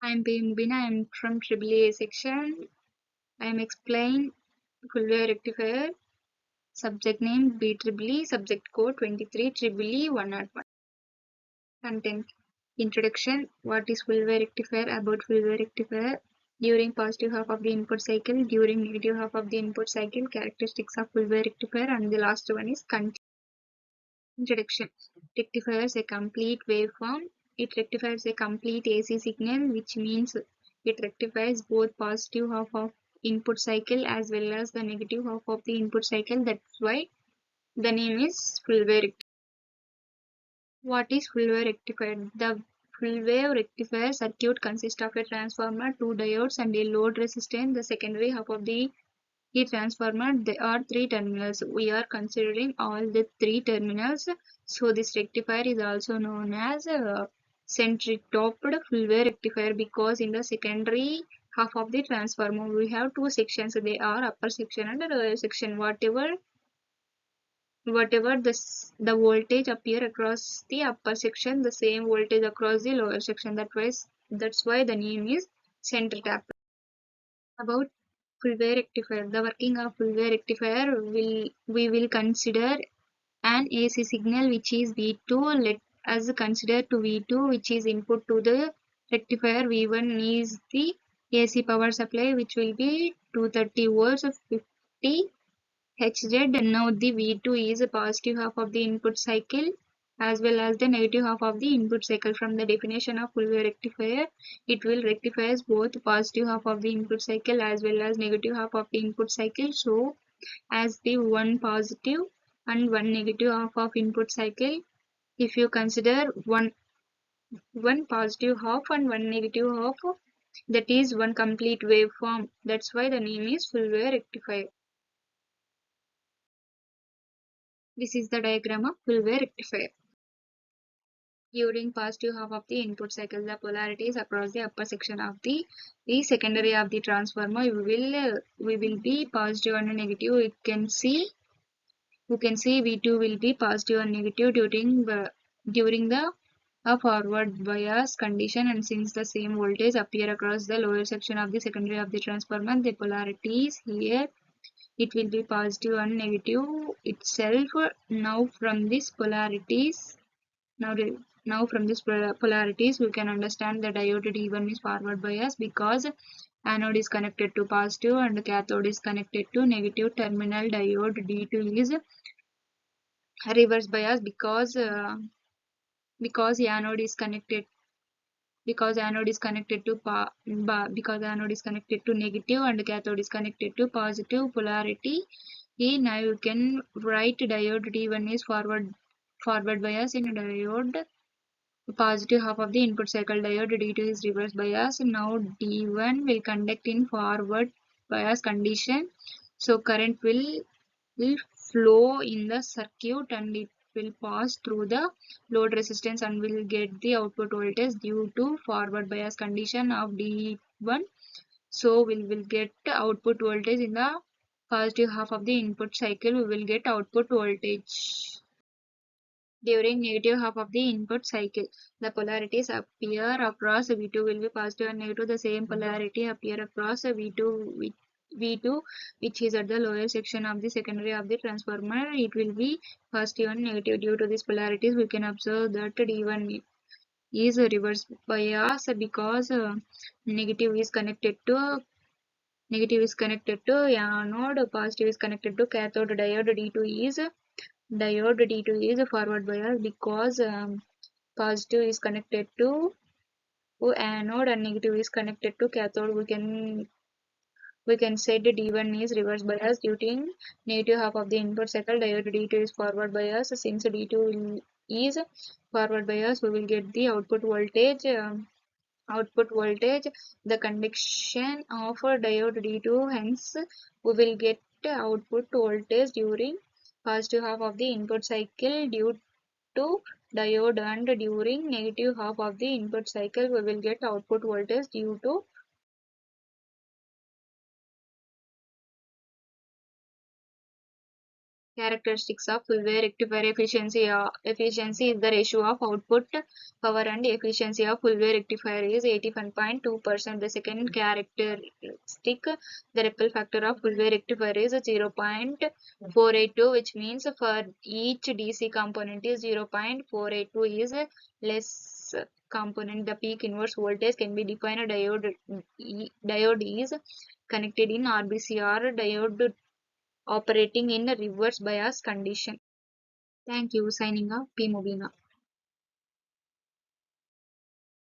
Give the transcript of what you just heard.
I'm Mubeena. I'm from AAA section. I am explain full wave rectifier. Subject name BEEE. Subject code 23EEE101. Content. Introduction. What is full wave rectifier? About full wave rectifier. During positive half of the input cycle. During negative half of the input cycle. Characteristics of full wave rectifier. And the last one is content. Introduction. Rectifier is a complete waveform. It rectifies a complete AC signal, which means it rectifies both positive half of input cycle as well as the negative half of the input cycle. That's why the name is full wave rectifier. What is full wave rectifier? The full wave rectifier circuit consists of a transformer, two diodes, and a load resistance. The secondary half of the transformer, there are three terminals. We are considering all the three terminals. So this rectifier is also known as centric topped full wave rectifier, because in the secondary half of the transformer we have two sections. They are upper section and lower section. Whatever the voltage appear across the upper section, the same voltage across the lower section. That's why the name is centric tap. About full wave rectifier. The working of full wave rectifier we will consider an AC signal which is V2. Let us consider to V2, which is input to the rectifier. V1 is the AC power supply, which will be 230 volts of 50 Hz. Now the V2 is a positive half of the input cycle as well as the negative half of the input cycle. From the definition of full wave rectifier, it will rectify both positive half of the input cycle as well as negative half of the input cycle. So as the one positive and one negative half of input cycle, if you consider one positive half and one negative half, that is one complete waveform. That's why the name is full wave rectifier. This is the diagram of full wave rectifier. During positive half of the input cycle, the polarities across the upper section of the secondary of the transformer we will be positive and negative. You can see V2 will be positive and negative during the forward bias condition, and since the same voltage appear across the lower section of the secondary of the transformer, the polarities here it will be positive and negative itself. Now from this polarities we can understand the diode D1 is forward bias because anode is connected to positive and cathode is connected to negative terminal. Diode D2 is reverse bias because anode is connected negative and cathode is connected to positive polarity. Now you can write diode D1 is forward bias in diode positive half of the input cycle. Diode D2 is reverse bias. Now D1 will conduct in forward bias condition, so current will flow in the circuit and it will pass through the load resistance and will get the output voltage due to forward bias condition of D1. So we will get output voltage in the positive half of the input cycle. We will get output voltage. During negative half of the input cycle, the polarities appear across V2 will be positive and negative. The same polarity appear across V2 which is at the lower section of the secondary of the transformer. It will be positive and negative. Due to these polarities, we can observe that D1 is a reverse bias because negative is connected to anode, positive is connected to cathode. Diode D2 is a forward bias because positive is connected to anode and negative is connected to cathode. We can say the D1 is reverse bias due to negative half of the input cycle. Diode D2 is forward bias. Since D2 is forward bias, we will get the output voltage. The conduction of diode D2, hence we will get output voltage during positive half of the input cycle due to diode, and during negative half of the input cycle we will get output voltage due to Characteristics of full wave rectifier efficiency. Efficiency is the ratio of output power, and efficiency of full wave rectifier is 81.2%. The second characteristic, the ripple factor of full wave rectifier is 0.482, which means for each DC component is 0.482 is less component. The peak inverse voltage can be defined. Diode is connected in RBCR diode operating in a reverse bias condition. Thank you. Signing off, P. Mubeena.